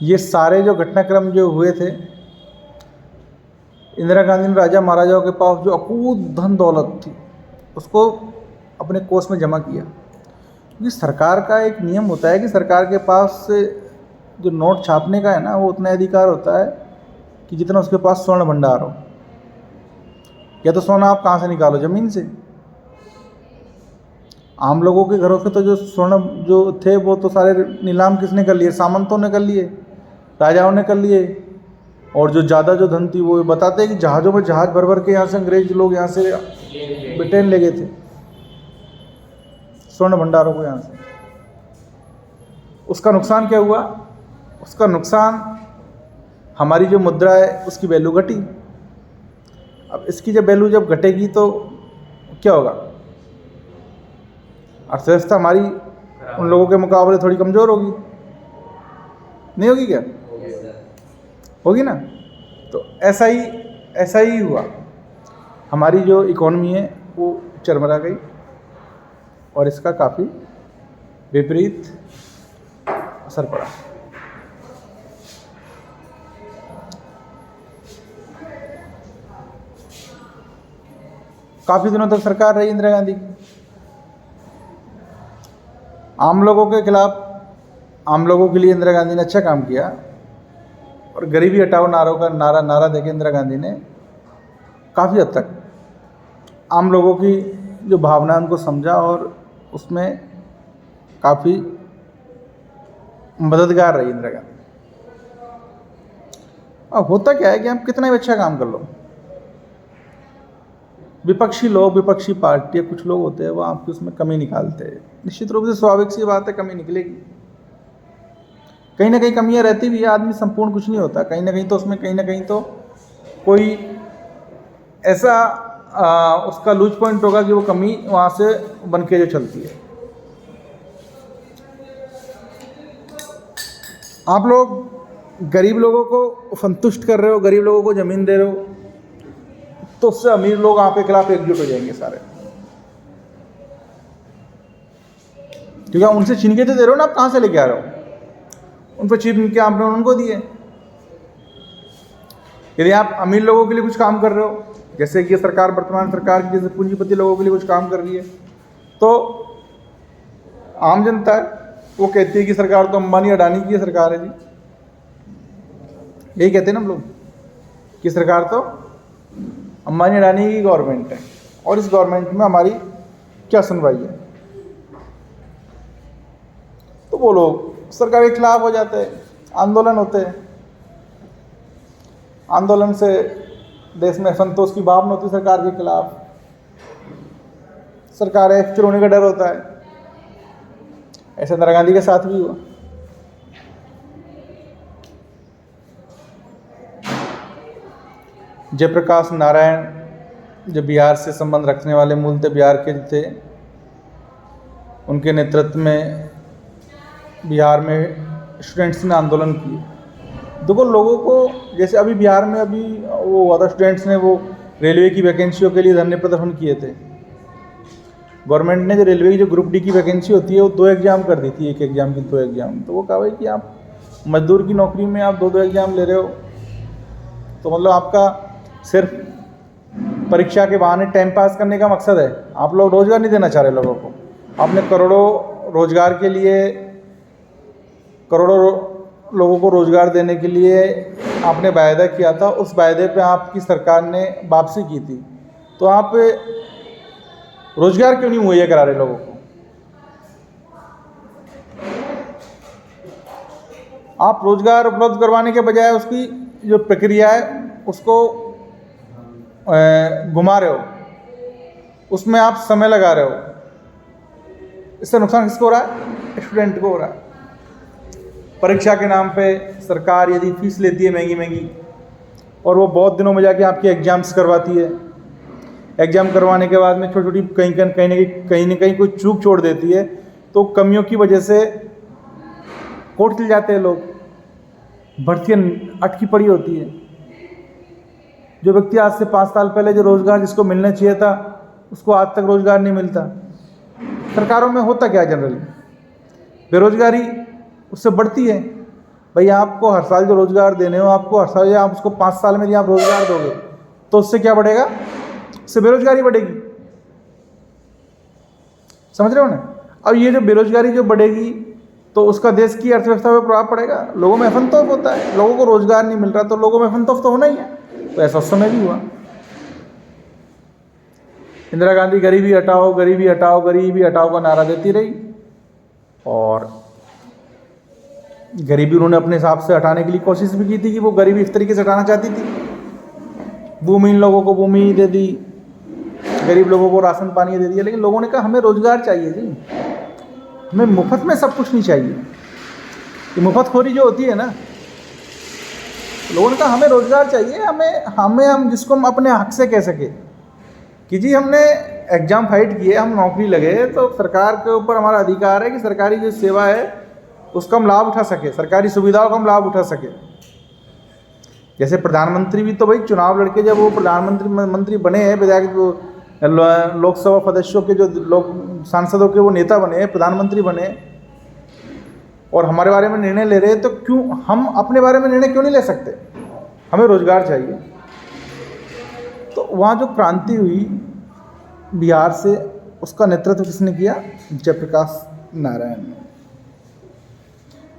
ये सारे जो घटनाक्रम जो हुए थे, इंदिरा गांधी ने राजा महाराजाओं के पास जो अकूत धन दौलत थी उसको अपने कोष में जमा किया। क्योंकि सरकार का एक नियम होता है कि सरकार के पास से जो नोट छापने का है ना, वो उतना अधिकार होता है कि जितना उसके पास स्वर्ण भंडार हो। या तो सोना आप कहाँ से निकालो, ज़मीन से। आम लोगों के घरों से तो जो स्वर्ण जो थे वो तो सारे नीलाम किसने कर लिए? सामंतों ने कर लिए, राजाओं ने कर लिए। और जो ज़्यादा जो धन थी वो बताते हैं कि जहाज़ों में जहाज़ भर भर के यहाँ से अंग्रेज लोग यहाँ से ब्रिटेन ले गए थे स्वर्ण भंडारों को यहाँ से। उसका नुकसान क्या हुआ? उसका नुकसान हमारी जो मुद्रा है उसकी वैल्यू घटी। अब इसकी जब वैल्यू जब घटेगी तो क्या होगा? अर्थव्यवस्था हमारी उन लोगों के मुकाबले थोड़ी कमज़ोर होगी, नहीं होगी क्या? होगी ना। तो ऐसा ही हुआ। हमारी जो इकोनॉमी है वो चरमरा गई और इसका काफ़ी विपरीत असर पड़ा। काफ़ी दिनों तक सरकार रही इंदिरा गांधी की। आम लोगों के खिलाफ, आम लोगों के लिए इंदिरा गांधी ने अच्छा काम किया और गरीबी हटाओ नारा देके इंदिरा गांधी ने काफ़ी हद तक आम लोगों की जो भावना है उनको समझा और उसमें काफ़ी मददगार रही इंदिरा गांधी। अब होता क्या है कि आप कितना भी अच्छा काम कर लो, विपक्षी लोग, विपक्षी पार्टी, कुछ लोग होते हैं वो आपकी उसमें कमी निकालते हैं। निश्चित रूप से स्वाभाविक सी बात है, कमी निकलेगी। कहीं ना कहीं कमियां रहती भी है, आदमी संपूर्ण कुछ नहीं होता। कहीं ना कहीं तो उसमें कहीं ना कहीं तो कोई ऐसा उसका लूज पॉइंट होगा कि वो कमी वहाँ से बन के जो चलती है। आप लोग गरीब लोगों को संतुष्ट कर रहे हो, गरीब लोगों को ज़मीन दे रहे हो, तो उससे अमीर लोग आपके खिलाफ एकजुट हो जाएंगे सारे। क्योंकि आप उनसे छीन के तो दे रहे हो ना, आप कहाँ से लेके आ रहे हो? उन पर छीन के आपने उनको दिए। यदि आप अमीर लोगों के लिए कुछ काम कर रहे हो, जैसे कि सरकार, वर्तमान सरकार की जैसे पूंजीपति लोगों के लिए कुछ काम कर रही है, तो आम जनता है वो कहती है कि सरकार तो अंबानी अडानी की सरकार है जी। यही कहते हैं ना हम लोग कि सरकार तो अंबानी अडानी की गवर्नमेंट है और इस गवर्नमेंट में हमारी क्या सुनवाई है। तो वो लोग सरकार के खिलाफ हो जाते हैं, आंदोलन होते हैं। आंदोलन से देश में असंतोष की भावना होती है सरकार के खिलाफ। सरकार एक्चुअल होने का डर होता है। ऐसा इंदिरा गांधी के साथ भी हुआ। जयप्रकाश नारायण जो बिहार से संबंध रखने वाले मूलतः बिहार के थे, उनके नेतृत्व में बिहार में स्टूडेंट्स ने आंदोलन किए। देखो लोगों को, जैसे अभी बिहार में अभी वो हुआ था, स्टूडेंट्स ने वो रेलवे की वैकेंसियों के लिए धरने प्रदर्शन किए थे। गवर्नमेंट ने जो रेलवे की जो ग्रुप डी की वैकेंसी होती है वो 2 एग्ज़ाम कर दी थी, एक एग्ज़ाम की 2 एग्ज़ाम। तो वो कहा भाई कि आप मजदूर की नौकरी में आप 2 एग्ज़ाम ले रहे हो, तो मतलब आपका सिर्फ परीक्षा के बहाने टाइम पास करने का मकसद है। आप लोग रोज़गार नहीं देना चाह रहे लोगों को। आपने करोड़ों रोज़गार के लिए, करोड़ों लोगों को रोज़गार देने के लिए आपने वायदा किया था, उस वायदे पे आपकी सरकार ने वापसी की थी। तो आप रोज़गार क्यों नहीं मुहैया करा रहे लोगों को? आप रोज़गार उपलब्ध करवाने के बजाय उसकी जो प्रक्रिया है उसको घुमा रहे हो, उसमें आप समय लगा रहे हो। इससे नुकसान किसको हो रहा है? स्टूडेंट को हो रहा है। परीक्षा के नाम पे सरकार यदि फीस लेती है महंगी महंगी और वो बहुत दिनों में जाके आपके एग्ज़ाम्स करवाती है, एग्ज़ाम करवाने के बाद में छोटी छोटी कहीं ना कहीं कोई चूक छोड़ देती है, तो कमियों की वजह से कोर्ट चले जाते हैं लोग, भर्तियाँ अटकी पड़ी होती है। जो व्यक्ति आज से 5 साल पहले जो रोज़गार जिसको मिलना चाहिए था उसको आज तक रोज़गार नहीं मिलता। सरकारों में होता क्या जनरली? बेरोज़गारी उससे बढ़ती है। भाई आपको हर साल जो रोज़गार देने हो, आपको हर साल या आप उसको 5 साल में यदि आप रोज़गार दोगे तो उससे क्या बढ़ेगा? उससे बेरोजगारी बढ़ेगी। समझ रहे हो ना? अब ये जो बेरोजगारी जो बढ़ेगी तो उसका देश की अर्थव्यवस्था पर प्रभाव पड़ेगा, लोगों में असंतोष होता है, लोगों को रोजगार नहीं मिल रहा तो लोगों में असंतोष तो होना ही है। तो ऐसा उस समय भी हुआ। इंदिरा गांधी गरीबी हटाओ गरीबी हटाओ गरीबी हटाओ का नारा देती रही और गरीबी उन्होंने अपने हिसाब से हटाने के लिए कोशिश भी की थी कि वो गरीबी इस तरीके से हटाना चाहती थी। भूमिहीन लोगों को भूमि दे दी, गरीब लोगों को राशन पानी दे दिया, लेकिन लोगों ने कहा हमें रोजगार चाहिए जी, हमें मुफ्त में सब कुछ नहीं चाहिए। ये मुफ्तखोरी जो होती है ना, लोगों ने कहा हमें रोजगार चाहिए, हम जिसको हम अपने हक से कह सके कि जी हमने एग्जाम फाइट किए, हम नौकरी लगे, तो सरकार के ऊपर हमारा अधिकार है कि सरकारी जो सेवा है उसका हम लाभ उठा सके, सरकारी सुविधाओं का हम लाभ उठा सके। जैसे प्रधानमंत्री भी तो भाई चुनाव लड़के जब वो प्रधानमंत्री बने हैं, विधायक लोकसभा सदस्यों के जो लोग सांसदों के वो नेता बने, प्रधानमंत्री बने और हमारे बारे में निर्णय ले रहे हैं, तो क्यों हम अपने बारे में निर्णय क्यों नहीं ले सकते? हमें रोजगार चाहिए। तो वहाँ जो क्रांति हुई बिहार से, उसका नेतृत्व किसने किया? जयप्रकाश नारायण ने।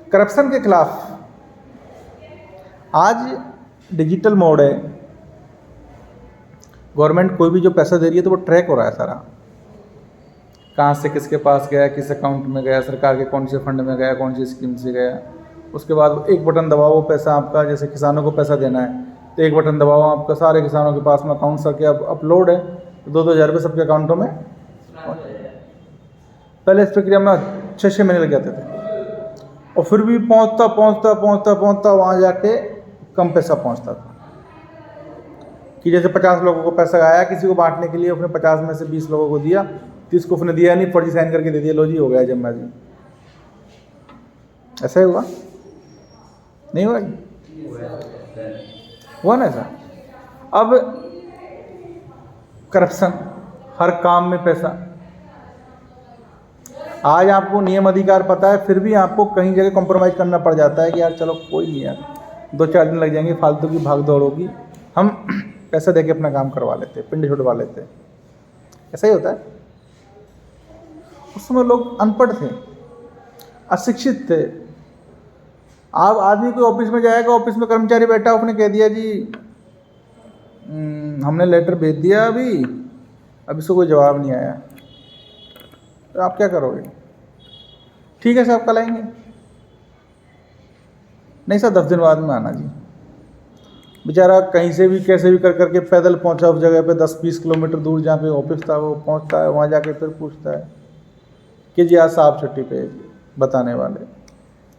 करप्शन के खिलाफ आज डिजिटल मोड है, गवर्नमेंट कोई भी जो पैसा दे रही है तो वो ट्रैक हो रहा है सारा, कहाँ से किसके पास गया, किस अकाउंट में गया, सरकार के कौन से फंड में गया, कौन सी स्कीम से गया। उसके बाद एक बटन दबाओ, वो पैसा आपका, जैसे किसानों को पैसा देना है तो एक बटन दबाओ, आपका सारे किसानों के पास में अकाउंट सबके अपलोड है, तो 2-2 हज़ार रुपये सबके अकाउंटों में। पहले इस प्रक्रिया में 6-6 महीने लग जाते थे और फिर भी पहुँचता वहाँ जाके कम पैसा पहुँचता था। कि जैसे 50 लोगों को पैसा आया किसी को बांटने के लिए, उसने 50 में से 20 लोगों को दिया, 30 को उसने दिया नहीं, फर्जी साइन करके दे दिया, लो जी हो गया जम्मा जी। ऐसा ही हुआ? नहीं हुआ? हुआ ना ऐसा? अब करप्शन, हर काम में पैसा। आज आपको नियम अधिकार पता है, फिर भी आपको कहीं जगह कॉम्प्रोमाइज़ करना पड़ जाता है कि यार चलो कोई नहीं यार, 2-4 दिन लग जाएंगे, फालतू की भाग दौड़ होगी, हम पैसा देके अपना काम करवा लेते, पिंड छुड़वा लेते। ऐसा ही होता है। उस समय लोग अनपढ़ थे, अशिक्षित थे। अब आदमी कोई ऑफिस में जाएगा, ऑफिस में कर्मचारी बैठा, उसने कह दिया जी हमने लेटर भेज दिया, अभी इसको कोई जवाब नहीं आया, तो आप क्या करोगे? ठीक है साहब कल आएंगे। नहीं सर 10 दिन बाद में आना जी। बेचारा कहीं से भी कैसे भी कर करके पैदल पहुंचा उस जगह पे, 10-20 किलोमीटर दूर जहाँ पे ऑफिस था वो पहुंचता है, वहाँ जाके फिर पूछता है कि जी आज साहब छुट्टी पे बताने वाले,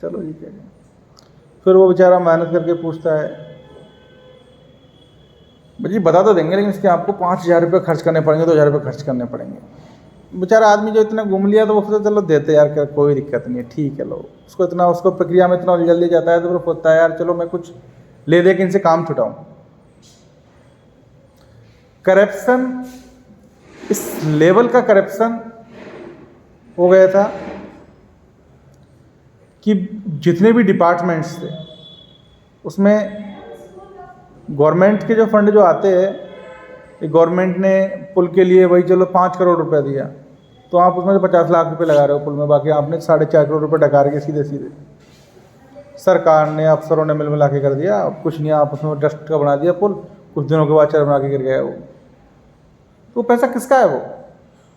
चलो जी कह दें। फिर वो बेचारा मेहनत करके पूछता है, जी बता तो देंगे लेकिन इसके आपको 5,000 रुपये खर्च करने पड़ेंगे, 2,000 रुपये खर्च करने पड़ेंगे। बेचारा आदमी जो इतना घूम लिया तो वो फिर चलो देते यार, क्या कोई दिक्कत नहीं है, ठीक है लो। उसको प्रक्रिया में इतना जल्दी जाता है तो फिर होता है यार चलो मैं कुछ ले दे के इनसे काम छुटाऊं। करप्शन, इस लेवल का करप्शन हो गया था कि जितने भी डिपार्टमेंट्स थे उसमें गवर्नमेंट के जो फंड जो आते हैं, गवर्नमेंट ने पुल के लिए वही चलो 5 करोड़ रुपए दिया, तो आप उसमें से 50 लाख रुपए लगा रहे हो पुल में, बाकी आपने 4.5 करोड़ रुपए डकार के सीधे सरकार ने, अफसरों ने मिल मिला के कर दिया। अब कुछ नहीं, आप उसमें डस्ट का बना दिया पुल, कुछ दिनों के बाद चर बना के गिर गया वो। तो पैसा किसका है?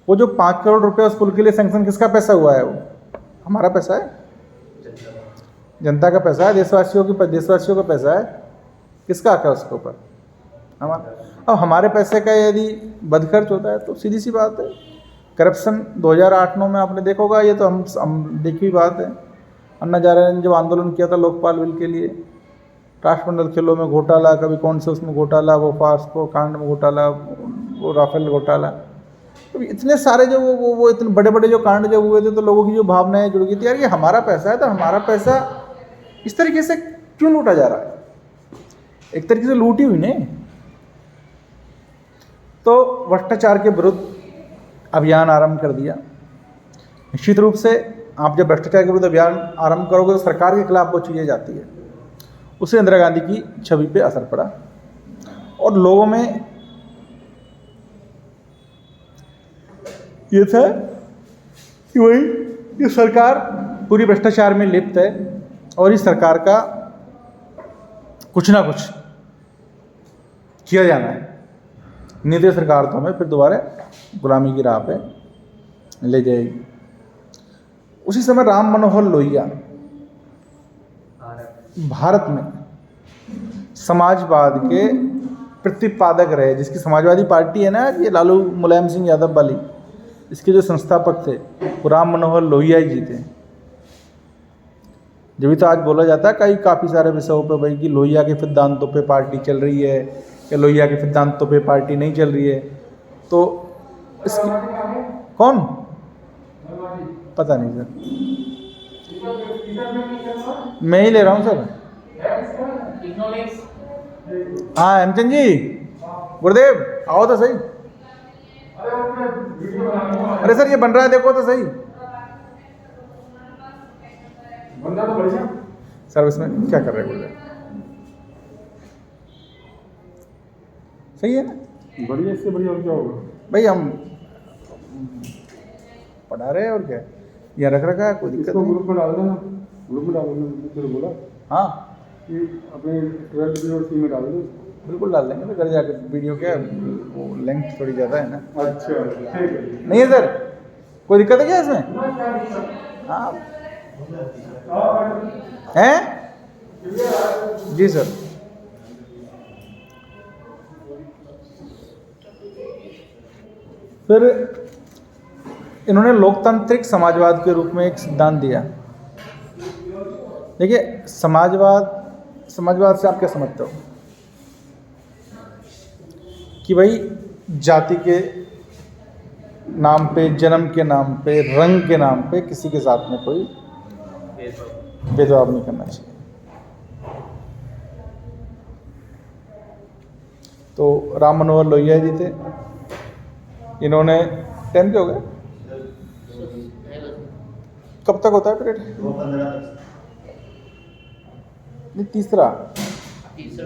वो जो 5 करोड़ रुपए उस पुल के लिए सैंक्शन किसका पैसा हुआ है? वो हमारा पैसा है, जनता का पैसा है, देशवासियों का पैसा है। किसका हक है उसके ऊपर? हमारा। अब हमारे पैसे का यदि बदखर्च होता है तो सीधी सी बात है, करप्शन 2008-9 में आपने देखा होगा, ये तो हम देखी बात है। अन्ना हजारे ने जब आंदोलन किया था लोकपाल बिल के लिए, राष्ट्रमंडल खेलों में घोटाला, कभी कौन से उसमें घोटाला, वो फास्को कांड में घोटाला, वो राफेल घोटाला, तो इतने सारे जो वो इतने बड़े बड़े जो कांड जब हुए थे तो लोगों की जो भावनाएं जुड़ गई थी, यार ये हमारा पैसा है तो हमारा पैसा इस तरीके से क्यों लूटा जा रहा है? एक तरीके से लूटी हुई नहीं। तो भ्रष्टाचार के विरुद्ध अभियान आरंभ कर दिया। निश्चित रूप से आप जब भ्रष्टाचार के विरुद्ध अभियान आरंभ करोगे तो सरकार के खिलाफ वो चीज़ें जाती है। उससे इंदिरा गांधी की छवि पे असर पड़ा और लोगों में ये था कि वही ये सरकार पूरी भ्रष्टाचार में लिप्त है और इस सरकार का कुछ ना कुछ किया जाना है, नहीं तो सरकार तो हमें फिर दोबारा गुलामी की राह पे ले जाएगी। उसी समय राम मनोहर लोहिया भारत में समाजवाद के प्रतिपादक रहे, जिसकी समाजवादी पार्टी है ना, ये लालू मुलायम सिंह यादव वाली, इसके जो संस्थापक थे वो राम मनोहर लोहिया ही जी थे। जब भी तो आज बोला जाता है काफ़ी सारे विषयों पे भाई कि लोहिया के सिद्धांतों पे पार्टी चल रही है या लोहिया के सिद्धांतों पे पार्टी नहीं चल रही है, तो इसकी कौन पता नहीं सर, मैं ही ले रहा हूँ सर। हाँ हेमचंद जी, गुरुदेव आओ तो सही। अरे सर ये बन रहा है, देखो तो सही। बंदा तो बढ़िया सर, इसमें क्या कर रहे हैं गुरुदेव? सही है ना? बढ़िया, इससे बढ़िया और क्या होगा भाई, हम पढ़ा रहे हैं और क्या, यह रख रखा है, कोई दिक्कत इसको नहीं। ग्रुप में डाल देना, ग्रुप में डाल देना, फिर बोला हाँ कि अपने 12 वीडियो सी में डाल दो। बिल्कुल डाल देंगे, तो घर जाकर वीडियो क्या वो लेंथ थोड़ी ज़्यादा है ना। अच्छा ठीक है। नहीं है सर, कोई दिक्कत है क्या इसमें? हाँ हैं जी सर। फिर इन्होंने लोकतांत्रिक समाजवाद के रूप में एक सिद्धांत दिया। देखिए समाजवाद से आप क्या समझते हो कि भाई जाति के नाम पे, जन्म के नाम पे, रंग के नाम पे किसी के साथ में कोई भेदभाव नहीं करना चाहिए। तो राम मनोहर लोहिया जी थे, इन्होंने टाइम क्या हो गया, कब तक होता है पीरियड? 2:15 तक। नहीं तीसरा 50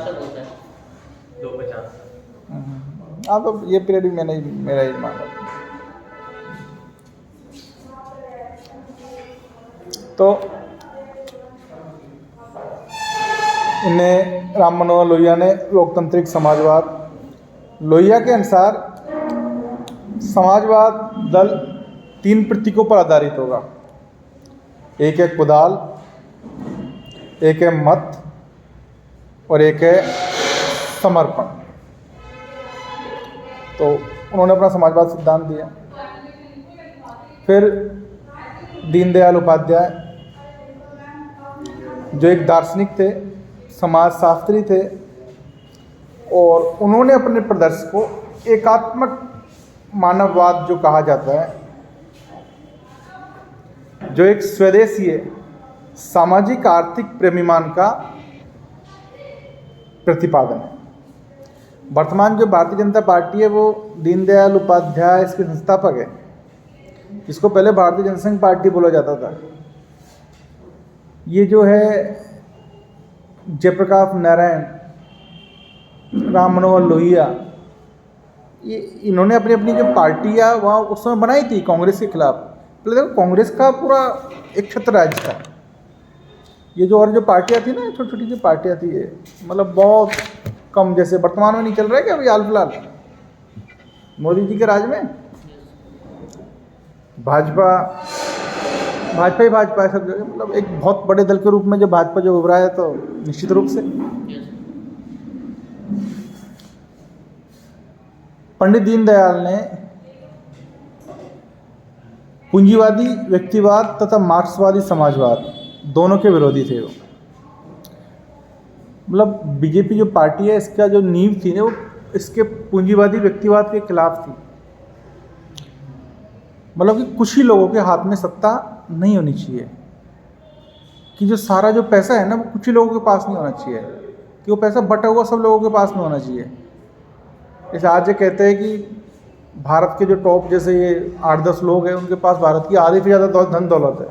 तक होता है। 2:50। हाँ, तो ये पीरियड भी मैंने मेरा ही माना। तो इन्हें राम मनोहर लोहिया ने लोकतांत्रिक समाजवाद, लोहिया के अनुसार समाजवाद दल 3 प्रतीकों पर आधारित होगा। एक है कुदाल, एक है मत और एक है समर्पण। तो उन्होंने अपना समाजवाद सिद्धांत दिया। फिर दीनदयाल उपाध्याय जो एक दार्शनिक थे, समाजशास्त्री थे, और उन्होंने अपने प्रदर्श को एकात्मक मानववाद जो कहा जाता है, जो एक स्वदेशीय सामाजिक आर्थिक प्रेमीमान का प्रतिपादन है। वर्तमान जो भारतीय जनता पार्टी है वो दीनदयाल उपाध्याय इसके संस्थापक है। इसको पहले भारतीय जनसंघ पार्टी बोला जाता था। ये जो है जयप्रकाश नारायण, राम मनोहर लोहिया, ये इन्होंने अपनी अपनी जो पार्टियाँ वहाँ उस समय बनाई थी कांग्रेस के खिलाफ। पहले देखो कांग्रेस का पूरा एक छत्र राज्य था। ये जो और जो पार्टियाँ थी ना, छोटी छोटी जो पार्टियाँ थी, ये मतलब बहुत कम, जैसे वर्तमान में नहीं चल रहा है क्या अभी हाल फिलहाल मोदी जी के राज में भाजपा ही भाजपा है सब जगह। मतलब एक बहुत बड़े दल के रूप में जब भाजपा जो उभरा है, तो निश्चित रूप से पंडित दीनदयाल ने पूंजीवादी व्यक्तिवाद तथा मार्क्सवादी समाजवाद दोनों के विरोधी थे वो। मतलब बीजेपी जो पार्टी है, इसका जो नींव थी ना, वो इसके पूंजीवादी व्यक्तिवाद के खिलाफ थी। मतलब कि कुछ ही लोगों के हाथ में सत्ता नहीं होनी चाहिए, कि जो सारा जो पैसा है ना, वो कुछ ही लोगों के पास नहीं होना चाहिए, कि वो पैसा बटा हुआ सब लोगों के पास में होना चाहिए। जैसे आज ये कहते हैं कि भारत के जो टॉप जैसे ये 8-10 लोग हैं, उनके पास भारत की आधे से ज़्यादा धन दौलत है।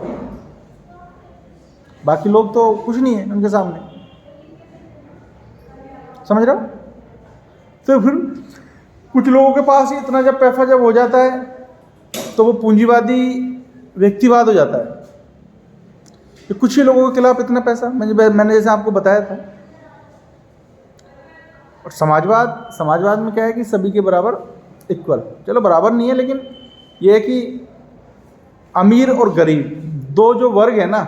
बाकी लोग तो कुछ नहीं है उनके सामने, समझ रहे हो? तो फिर कुछ लोगों के पास ही इतना जब पैसा जब हो जाता है तो वो पूंजीवादी व्यक्तिवाद हो जाता है कि कुछ ही लोगों के खिलाफ इतना पैसा। मैंने जैसे आपको बताया था। और समाजवाद में क्या है कि सभी के बराबर इक्वल, चलो बराबर नहीं है, लेकिन ये है कि अमीर और गरीब दो जो वर्ग है ना,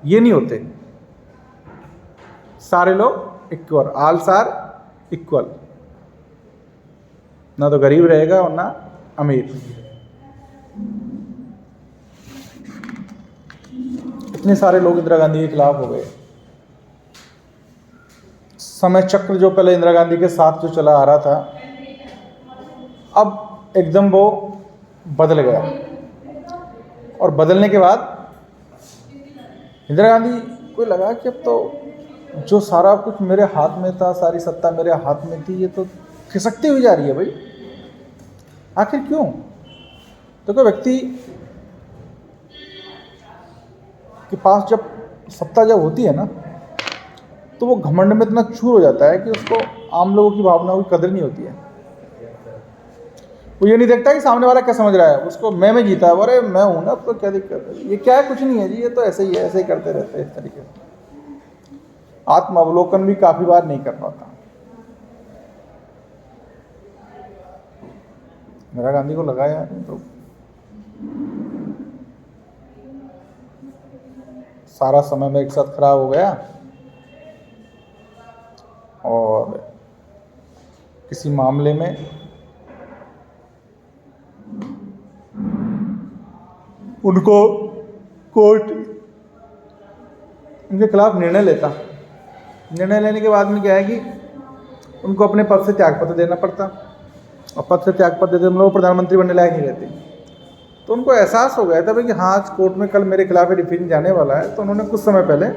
ये नहीं होते, सारे लोग इक्वल, आल सार इक्वल, ना तो गरीब रहेगा और ना अमीर। इतने सारे लोग इंदिरा गांधी के खिलाफ हो गए। समय चक्र जो पहले इंदिरा गांधी के साथ जो चला आ रहा था, अब एकदम वो बदल गया। और बदलने के बाद इंदिरा गांधी को लगा कि अब तो जो सारा कुछ मेरे हाथ में था, सारी सत्ता मेरे हाथ में थी, ये तो खिसकती हुई जा रही है भाई। आखिर क्यों? तो कोई व्यक्ति के पास जब सत्ता जब होती है ना, तो वो घमंड में इतना चूर हो जाता है कि उसको आम लोगों की भावनाओं की कदर नहीं होती है। वो ये नहीं देखता कि सामने वाला क्या समझ रहा है, उसको मैं जीता है, अरे मैं हूं ना, तो क्या दिक्कत है, ये क्या है, कुछ नहीं है जी, ये तो ऐसे ही है, ऐसे ही करते रहते हैं इस तरीके से। आत्मावलोकन भी काफी बार नहीं कर पाता। इंदिरा गांधी को लगा यार तो सारा समय मेरे साथ खराब हो गया, और किसी मामले में उनको कोर्ट उनके खिलाफ निर्णय लेता। निर्णय लेने के बाद में क्या है कि उनको अपने पद से त्यागपत्र देना पड़ता, और पद से त्यागपत्र देते वो प्रधानमंत्री बनने लायक नहीं रहते। तो उनको एहसास हो गया था भाई कि हाँ, आज कोर्ट में कल मेरे खिलाफ डिसीजन जाने वाला है। तो उन्होंने कुछ समय पहले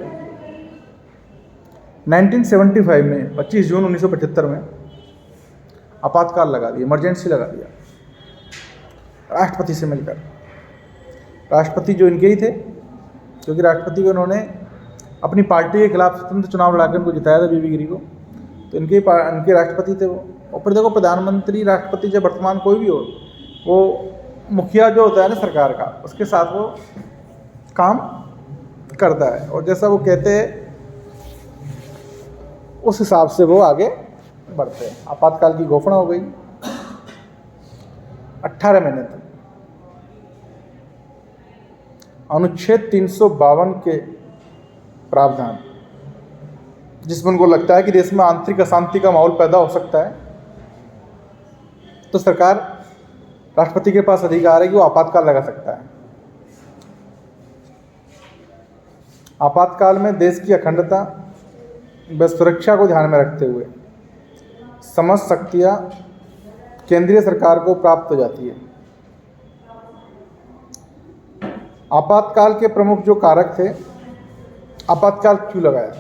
1975 में 25 जून 1975 में आपातकाल लगा दिया, इमरजेंसी लगा दिया, राष्ट्रपति से मिलकर। राष्ट्रपति जो इनके ही थे, क्योंकि राष्ट्रपति को उन्होंने अपनी पार्टी के खिलाफ स्वतंत्र चुनाव लड़ाकर उनको जिताया था, बीबी गिरी को। तो इनके राष्ट्रपति थे वो। और फिर देखो, प्रधानमंत्री राष्ट्रपति जब वर्तमान कोई भी हो, वो मुखिया जो होता है ना सरकार का, उसके साथ वो काम करता है, और जैसा वो कहते हैं उस हिसाब से वो आगे बढ़ते हैं। आपातकाल की घोषणा हो गई 18 महीने तक। अनुच्छेद 352 के प्रावधान, जिसमें उनको लगता है कि देश में आंतरिक अशांति का माहौल पैदा हो सकता है, तो सरकार, राष्ट्रपति के पास अधिकार है कि वो आपातकाल लगा सकता है। आपातकाल में देश की अखंडता व सुरक्षा को ध्यान में रखते हुए समस्त शक्तियां केंद्रीय सरकार को प्राप्त हो जाती है। आपातकाल के प्रमुख जो कारक थे, आपातकाल क्यों लगाया,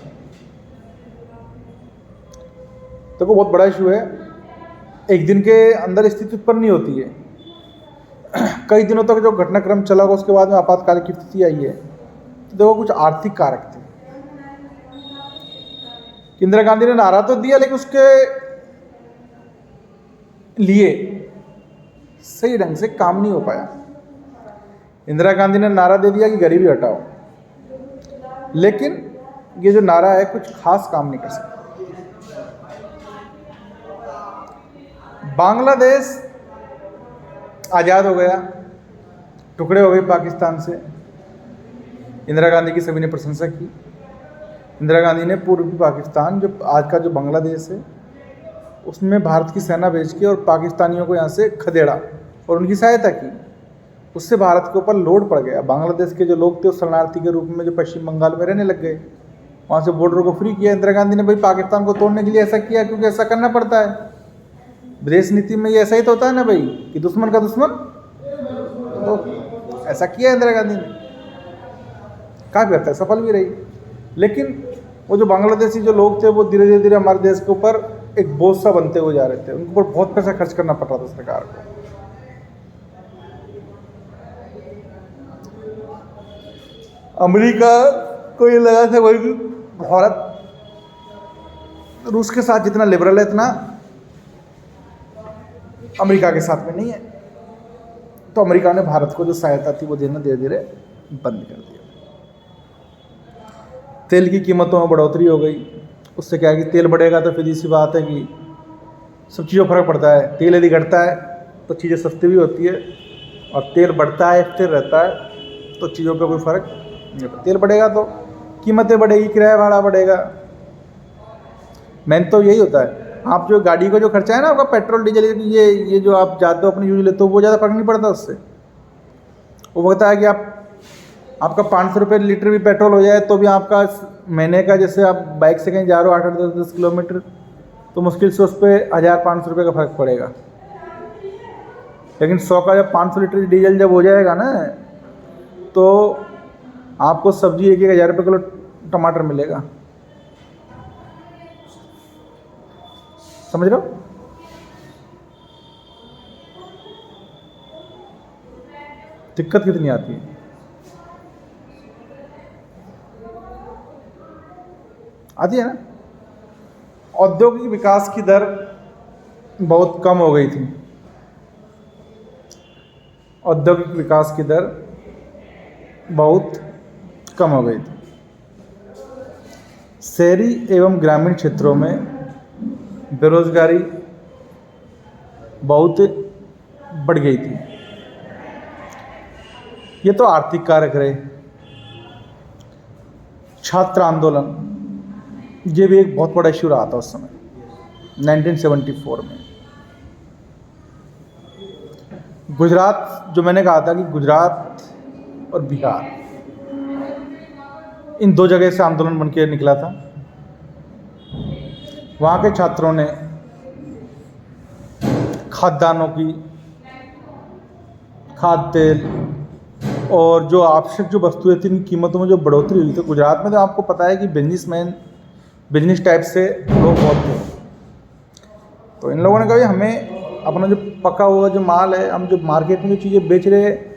तो वो बहुत बड़ा इशू है। एक दिन के अंदर स्थिति उत्पन्न नहीं होती है, कई दिनों तक जो घटनाक्रम चला होगा, उसके बाद में आपातकाल की स्थिति आई है। तो देखो, कुछ आर्थिक कारक थे। इंदिरा गांधी ने नारा तो दिया, लेकिन उसके लिए सही ढंग से काम नहीं हो पाया। इंदिरा गांधी ने नारा दे दिया कि गरीबी हटाओ, लेकिन ये जो नारा है कुछ खास काम नहीं कर सकता। बांग्लादेश आज़ाद हो गया, टुकड़े हो गए पाकिस्तान से। इंदिरा गांधी की सभी ने प्रशंसा की। इंदिरा गांधी ने पूर्वी पाकिस्तान, जो आज का जो बांग्लादेश है, उसमें भारत की सेना भेज के और पाकिस्तानियों को यहाँ से खदेड़ा और उनकी सहायता की। उससे भारत के ऊपर लोड पड़ गया। बांग्लादेश के जो लोग थे उस शरणार्थी के रूप में जो पश्चिम बंगाल में रहने लग गए, वहाँ से बॉर्डर को फ्री किया। इंदिरा गांधी ने भाई पाकिस्तान को तोड़ने के लिए ऐसा किया, क्योंकि ऐसा करना पड़ता है। विदेश नीति में ये ऐसा ही तो होता है ना भाई, कि दुश्मन का दुश्मन। तो ऐसा किया इंदिरा गांधी ने, काफ़ी हद तक सफल भी रही। लेकिन वो जो बांग्लादेशी जो लोग थे, वो धीरे धीरे हमारे देश के ऊपर एक बोझ सा बनते हुए जा रहे थे। उनके ऊपर बहुत पैसा खर्च करना पड़ रहा था सरकार को। अमेरिका को ये लगा था भाई भारत रूस के साथ जितना लिबरल है इतना अमेरिका के साथ में नहीं है, तो अमेरिका ने भारत को जो सहायता थी वो देना धीरे धीरे बंद कर दिया। तेल की कीमतों में बढ़ोतरी हो गई, उससे क्या है कि तेल बढ़ेगा तो फिर सी बात है कि सब चीज़ों फर्क पड़ता है। तेल यदि घटता है तो चीज़ें सस्ती भी होती है, और तेल बढ़ता है स्थिर रहता है तो चीज़ों पे कोई फ़र्क नहीं पड़ता। तेल बढ़ेगा तो कीमतें बढ़ेगी, किराया भाड़ा बढ़ेगा। मेन तो यही होता है। आप जो गाड़ी का जो खर्चा है ना आपका पेट्रोल डीजल ये जो आप जाते हो अपनी यूज लेते हो वो ज़्यादा फर्क नहीं पड़ता उससे। वो होता है कि आपका 500 रुपये लीटर भी पेट्रोल हो जाए तो भी आपका महीने का, जैसे आप बाइक से कहीं जा रहे हो 8-10 किलोमीटर, तो मुश्किल से उस पर 1000-500 रुपये का फ़र्क पड़ेगा। लेकिन 100 का जब 500 लीटर डीजल जब हो जाएगा ना तो आपको सब्जी 1-1000 रुपये किलो टमाटर मिलेगा। समझ रहे हो? दिक्कत कितनी आती है। आती है ना। औद्योगिक विकास की दर बहुत कम हो गई थी। औद्योगिक विकास की दर बहुत कम हो गई थी। शहरी एवं ग्रामीण क्षेत्रों में बेरोजगारी बहुत बढ़ गई थी। ये तो आर्थिक कारक रहे। छात्र आंदोलन, ये भी एक बहुत बड़ा इश्यू रहा था उस समय 1974 में। गुजरात, जो मैंने कहा था कि गुजरात और बिहार, इन दो जगह से आंदोलन बन के निकला था। वहाँ के छात्रों ने खाद्यान्नों की, खाद्य तेल और जो आवश्यक जो वस्तुएं थी, इन कीमतों में जो बढ़ोतरी हुई, तो गुजरात में तो आपको पता है कि बिजनेस टाइप से लोग बहुत थे। तो इन लोगों ने कहा हमें अपना जो पका हुआ जो माल है, हम जो मार्केट में जो चीज़ें बेच रहे हैं,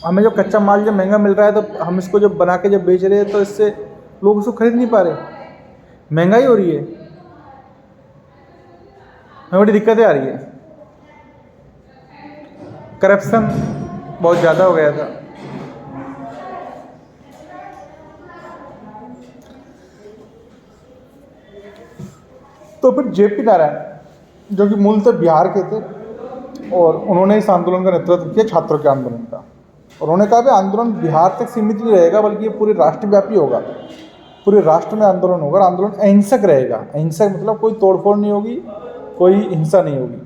हमें जो कच्चा माल जब महंगा मिल रहा है तो हम इसको जब बना के जब बेच रहे हैं तो इससे लोग उसको खरीद नहीं पा रहे, महंगाई हो रही है, हमें बड़ी दिक्कतें आ रही है। करप्शन बहुत ज़्यादा हो गया था। तो फिर जेपी नारायण, जो कि मूलतः बिहार के थे, और उन्होंने इस आंदोलन का नेतृत्व किया, छात्रों के आंदोलन का। और उन्होंने कहा कि आंदोलन बिहार तक सीमित नहीं रहेगा, बल्कि ये पूरे राष्ट्रव्यापी होगा, पूरे राष्ट्र में आंदोलन होगा। आंदोलन अहिंसक रहेगा। अहिंसक मतलब कोई तोड़फोड़ नहीं होगी, कोई हिंसा नहीं होगी।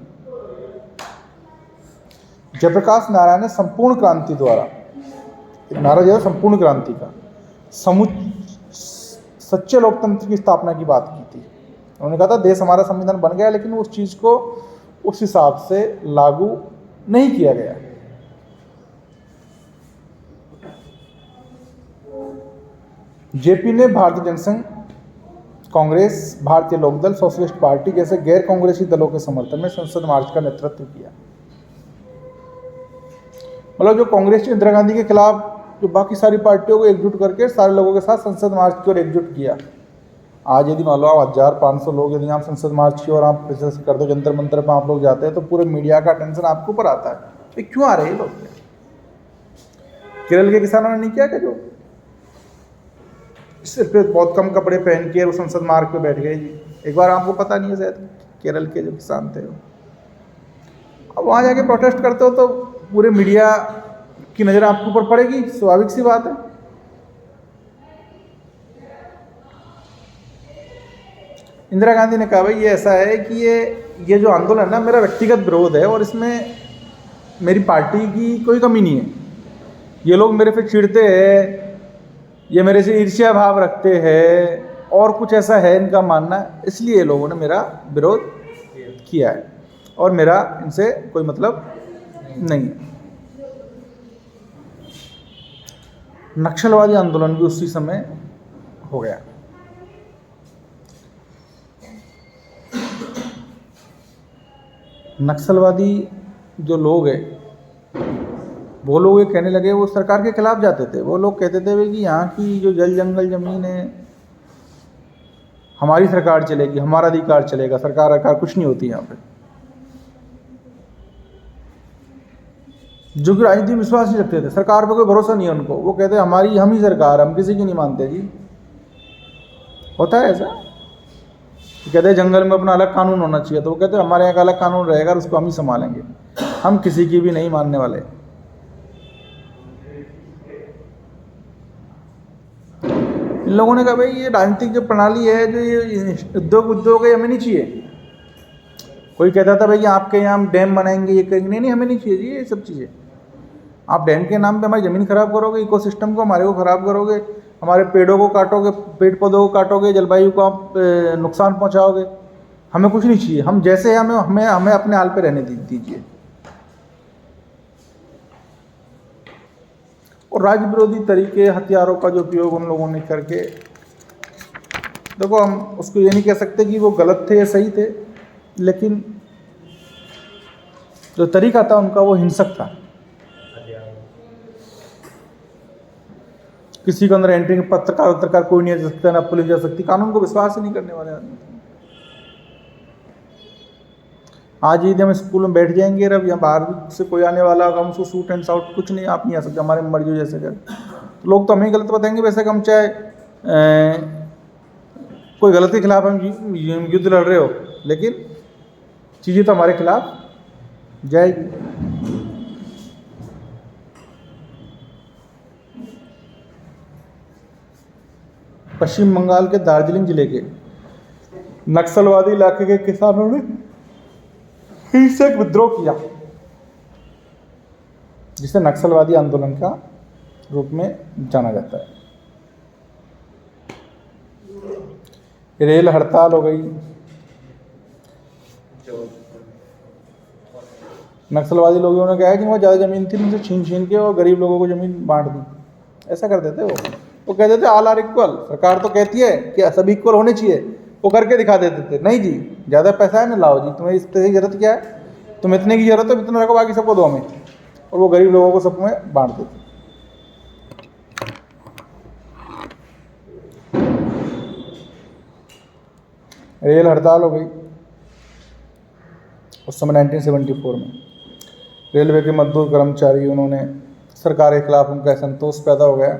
जयप्रकाश नारायण ने संपूर्ण क्रांति द्वारा, नारा जो है संपूर्ण क्रांति का, सच्चे लोकतंत्र की स्थापना की बात की थी। उन्होंने कहा था देश हमारा संविधान बन गया, लेकिन उस चीज़ को उस हिसाब से लागू नहीं किया गया। जेपी ने भारतीय जनसंघ, कांग्रेस, भारतीय लोकदल, सोशलिस्ट पार्टी जैसे गैर कांग्रेसी दलों के समर्थन में संसद मार्च का नेतृत्व किया। मतलब जो कांग्रेस इंदिरा गांधी के खिलाफ जो बाकी सारी पार्टियों को एकजुट करके सारे लोगों के साथ संसद मार्च की ओर एकजुट किया। आज यदि मान लो आप 1500 लोग यदि आप संसद मार्च की ओर आप कर दो, जंतर मंतर पर आप लोग जाते हैं, तो पूरे मीडिया का अटेंशन आपके ऊपर आता है। तो क्यों आ रहे हैं लोग? केरल के किसानों ने नहीं किया क्या? जो सिर्फ बहुत कम कपड़े पहन के वो संसद मार्ग पे बैठ गए जी। एक बार आपको पता नहीं है शायद, केरल के जो किसान थे वो, अब वहाँ जाके प्रोटेस्ट करते हो तो पूरे मीडिया की नज़र आपके ऊपर पड़ेगी, स्वाभाविक सी बात है। इंदिरा गांधी ने कहा भाई ये ऐसा है कि ये जो आंदोलन है ना, मेरा व्यक्तिगत विरोध है और इसमें मेरी पार्टी की कोई कमी नहीं है। ये लोग मेरे पे चिढ़ते हैं, ये मेरे से ईर्ष्या भाव रखते हैं और कुछ ऐसा है इनका मानना, इसलिए ये लोगों ने मेरा विरोध किया है और मेरा इनसे कोई मतलब नहीं है। नक्सलवादी आंदोलन भी उसी समय हो गया। नक्सलवादी जो लोग हैं वो लोग ये कहने लगे, वो सरकार के खिलाफ जाते थे। वो लोग कहते थे कि यहाँ की जो जल जंगल ज़मीन है हमारी सरकार चलेगी, हमारा अधिकार चलेगा, सरकार कुछ नहीं होती यहाँ पे। जो कि राजनीति में विश्वास नहीं रखते थे, सरकार पे कोई भरोसा नहीं है उनको। वो कहते हैं हमारी हम ही सरकार, हम किसी की नहीं मानते जी। होता है ऐसा। कहते हैं जंगल में अपना अलग कानून होना चाहिए, तो वो कहते हैं हमारे यहाँ का अलग कानून रहेगा और उसको हम ही संभालेंगे, हम किसी की भी नहीं मानने वाले। इन लोगों ने कहा भाई ये राजनीतिक जो प्रणाली है, जो ये उद्योग है, हमें नहीं चाहिए। कोई कहता था भाई कि आपके यहाँ हम डैम बनाएंगे, ये करेंगे, नहीं हमें नहीं चाहिए जी ये सब चीज़ें। आप डैम के नाम पे हमारी ज़मीन खराब करोगे, इकोसिस्टम को हमारे को खराब करोगे, हमारे पेड़ों को काटोगे, पेड़ पौधों को काटोगे, जलवायु को आप नुकसान पहुंचाओगे। हमें कुछ नहीं चाहिए, हम जैसे हमें हमें हमें अपने हाल पे रहने दीजिए। और राज्य विरोधी तरीके, हथियारों का जो उपयोग उन लोगों ने करके, देखो हम उसको ये नहीं कह सकते कि वो गलत थे या सही थे, लेकिन जो तरीका था उनका वो हिंसक था। किसी के अंदर एंट्री, पत्रकार कोई नहीं जा सकता, ना पुलिस जा सकती, कानून को विश्वास ही नहीं करने वाले आदमी। आज यदि हम स्कूल में बैठ जाएंगे, अब यहाँ बाहर से कोई आने वाला होगा, हम उसको सूट एंड साउट कुछ नहीं, आप नहीं आ सकते, हमारे मर्जी हो जैसे कर, तो लोग तो हमें गलत बताएंगे। वैसे हम चाहे कोई गलत के खिलाफ हम युद्ध लड़ रहे हो, लेकिन चीज़ें तो हमारे खिलाफ जाएगी। पश्चिम बंगाल के दार्जिलिंग जिले के नक्सलवादी इलाके के किसानों ने हिंसक विद्रोह किया, जिसे नक्सलवादी आंदोलन का रूप में जाना जाता है। रेल हड़ताल हो गई, नक्सलवादी लोगों ने कहा है कि वहाँ ज़्यादा ज़मीन थी, उनसे छीन के और गरीब लोगों को ज़मीन बांट दी। ऐसा कर देते वो कहते थे ऑल आर इक्वल। सरकार तो कहती है कि सभी इक्वल होने चाहिए, वो करके दिखा देते थे नहीं जी, ज़्यादा पैसा है ना, लाओ जी, तुम्हें इस तरह की ज़रूरत क्या है, तुम इतने की ज़रूरत है, इतना रखो, बाकी सबको दो हमें, और वो गरीब लोगों को सब में बांट देते। रेल हड़ताल हो गई उस समय 1974 में। रेलवे के मजदूर कर्मचारी, उन्होंने सरकार के खिलाफ उनका असंतोष पैदा हो गया।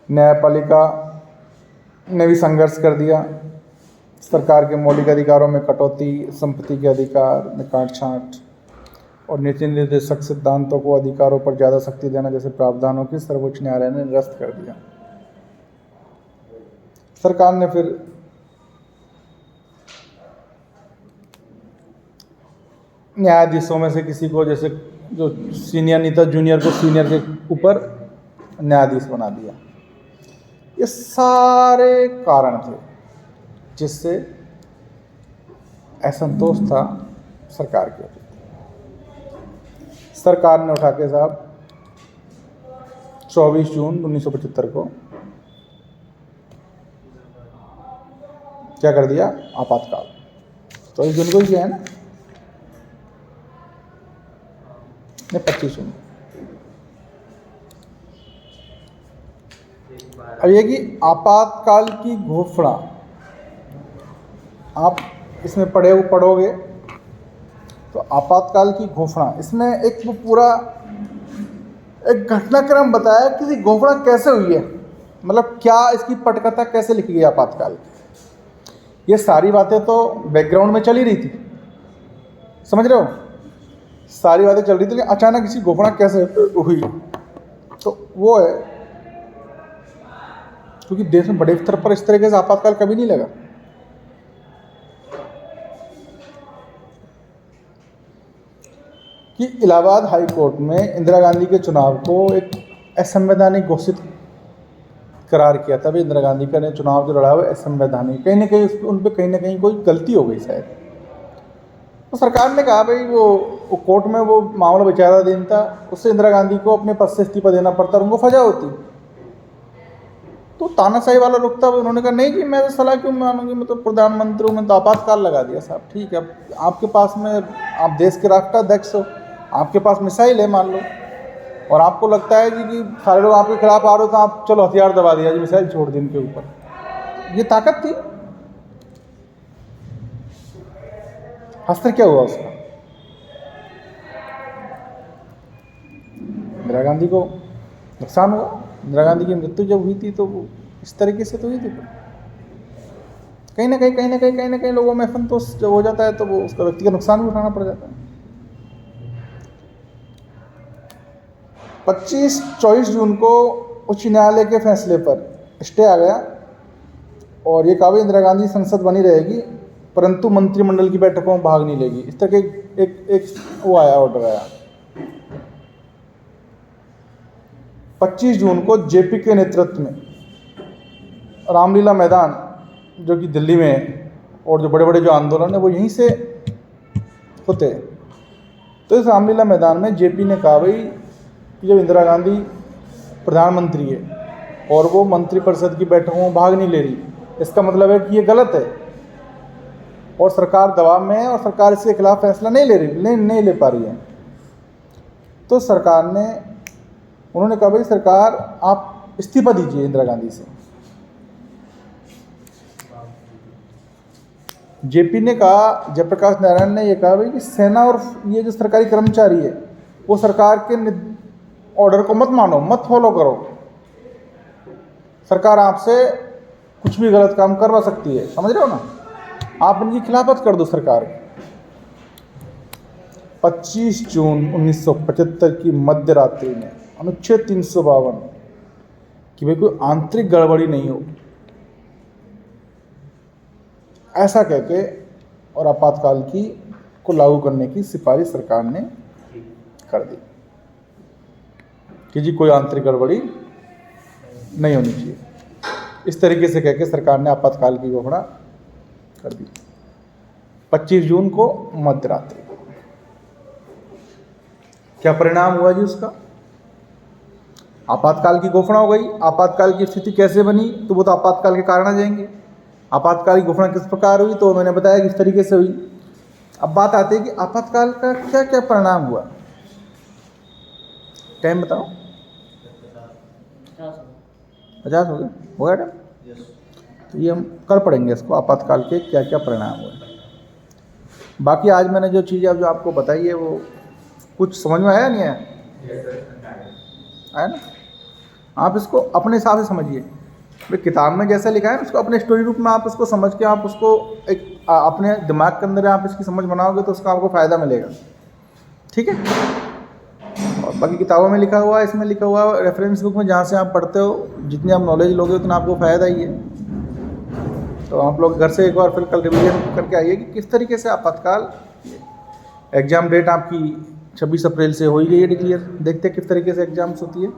न्यायपालिका ने भी संघर्ष कर दिया। सरकार के मौलिक अधिकारों में कटौती, संपत्ति के अधिकार में काटछांट और नीति निर्देशक सिद्धांतों को अधिकारों पर ज़्यादा शक्ति देना जैसे प्रावधानों की सर्वोच्च न्यायालय ने निरस्त कर दिया। सरकार ने फिर न्यायाधीशों में से किसी को, जैसे जो सीनियर नहीं था, जूनियर को सीनियर के ऊपर न्यायाधीश बना दिया। ये सारे कारण थे जिससे असंतोष था सरकार के प्रति। सरकार ने उठा के साहब 24 जून 1975 को क्या कर दिया, आपातकाल। 24 जून को ही है ना, 25 जून। अब ये कि आपातकाल की घोषणा आप इसमें पढ़ोगे तो आपातकाल की घोषणा, इसमें एक वो पूरा एक घटनाक्रम बताया कि घोषणा कैसे हुई है, मतलब क्या इसकी पटकथा कैसे लिखी गई आपातकाल की। ये सारी बातें तो बैकग्राउंड में चल ही रही थी, समझ रहे हो, सारी बातें चल रही थी, लेकिन अचानक इसी घोषणा कैसे हुई, तो वो है क्योंकि देश में बड़े स्तर पर इस तरीके से आपातकाल कभी नहीं लगा। कि इलाहाबाद हाई कोर्ट में इंदिरा गांधी के चुनाव को एक असंवैधानिक घोषित करार किया था। भाई इंदिरा गांधी का ने चुनाव जो लड़ा हुआ असंवैधानिक, कहीं ना कहीं उन पर कहीं ना कहीं कोई गलती हो गई शायद। तो सरकार ने कहा भाई वो कोर्ट में वो मामला विचाराधीन था, उससे इंदिरा गांधी को अपने पद से इस्तीफा देना पड़ता और उनको फजा होती। तो तानाशाही वाला रुख था, उन्होंने कहा नहीं जी मैं तो सलाह क्यों मानूंगी, मैं तो प्रधानमंत्री हूँ, मैं तो आपातकाल लगा दिया। साहब ठीक है, आपके पास में आप देश के राष्ट्राध्यक्ष हो, आपके पास मिसाइल है मान लो, और आपको लगता है जी कि सारे लोग आपके खिलाफ आ रहे हो, तो आप चलो हथियार दबा दिया जी, मिसाइल छोड़ दी इनके ऊपर। ये ताकत थी। अस्त्र क्या हुआ उसका? इंदिरा गांधी को नुकसान हुआ। इंदिरा गांधी की मृत्यु जब हुई थी तो वो इस तरीके से तो हुई थी। कहीं ना कहीं लोगों में असंतोष जब हो जाता है तो वो उसका व्यक्तिगत नुकसान भी उठाना पड़ जाता है। 25-24 जून को उच्च न्यायालय के फैसले पर स्टे आ गया और ये कहा इंदिरा गांधी संसद बनी रहेगी परंतु मंत्रिमंडल की बैठकों में भाग नहीं लेगी। इस तरह के एक वो आया, ऑर्डर आया। 25 जून को जेपी के नेतृत्व में रामलीला मैदान जो कि दिल्ली में है, और जो बड़े बड़े जो आंदोलन है वो यहीं से होते हैं। तो इस रामलीला मैदान में जेपी ने कहा भाई कि जब इंदिरा गांधी प्रधानमंत्री है और वो मंत्रिपरिषद की बैठकों में भाग नहीं ले रही, इसका मतलब है कि ये गलत है और सरकार दबाव में है और सरकार इसके खिलाफ फैसला नहीं ले पा रही है। तो सरकार ने, उन्होंने कहा भाई सरकार आप इस्तीफा दीजिए इंदिरा गांधी से। जेपी ने कहा, जयप्रकाश नारायण ने ये कहा भाई कि सेना और ये जो सरकारी कर्मचारी है वो सरकार के ऑर्डर को मत मानो, मत फॉलो करो। सरकार आपसे कुछ भी गलत काम करवा सकती है, समझ रहे हो ना, आप इनकी खिलाफत कर दो सरकार। 25 जून 1975 की मध्य रात्रि में अनुच्छेद 352 कि भाई कोई आंतरिक गड़बड़ी नहीं हो, ऐसा कहके और आपातकाल की को लागू करने की सिफारिश सरकार ने कर दी कि जी कोई आंतरिक गड़बड़ी नहीं होनी चाहिए। इस तरीके से कहके सरकार ने आपातकाल की घोषणा कर दी 25 जून को मध्य रात्रि को। क्या परिणाम हुआ जी उसका? आपातकाल की घोषणा हो गई। आपातकाल की स्थिति कैसे बनी, तो वो तो आपातकाल के कारण आ जाएंगे। आपातकाल की घोषणा किस प्रकार हुई, तो मैंने बताया किस तरीके से हुई। अब बात आती है कि आपातकाल का क्या क्या परिणाम हुआ। टाइम बताओ। 50 हो गया टाइम। तो ये हम कर पढ़ेंगे इसको, आपातकाल के क्या क्या परिणाम हुए। बाकी आज मैंने जो चीज़ें अब जो आपको बताई है वो कुछ समझ में आया नहीं आया? आया ना? आप इसको अपने हिसाब से समझिए। भाई किताब में जैसा लिखा है उसको अपने स्टोरी रूप में आप उसको समझ के आप उसको एक अपने दिमाग के अंदर आप इसकी समझ बनाओगे तो उसका आपको फ़ायदा मिलेगा। ठीक है? और बाकी किताबों में लिखा हुआ है, इसमें लिखा हुआ है, रेफरेंस बुक में जहाँ से आप पढ़ते हो, जितनी आप नॉलेज लोगे उतना आपको फ़ायदा ही है। तो आप लोग घर से एक बार फिर कल रिवीजन करके आइए कि किस तरीके से आपातकाल। एग्ज़ाम डेट आपकी 26 अप्रैल से हो ही गई है डिक्लेयर। देखते हैं किस तरीके से एग्ज़ाम्स होती है।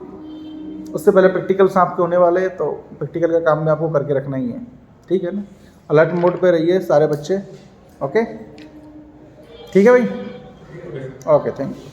उससे पहले प्रैक्टिकल्स आपके होने वाले हैं, तो प्रैक्टिकल का काम भी आपको करके रखना ही है। ठीक है ना? अलर्ट मोड पे रहिए सारे बच्चे। ओके, ठीक है भाई? Okay, thank you.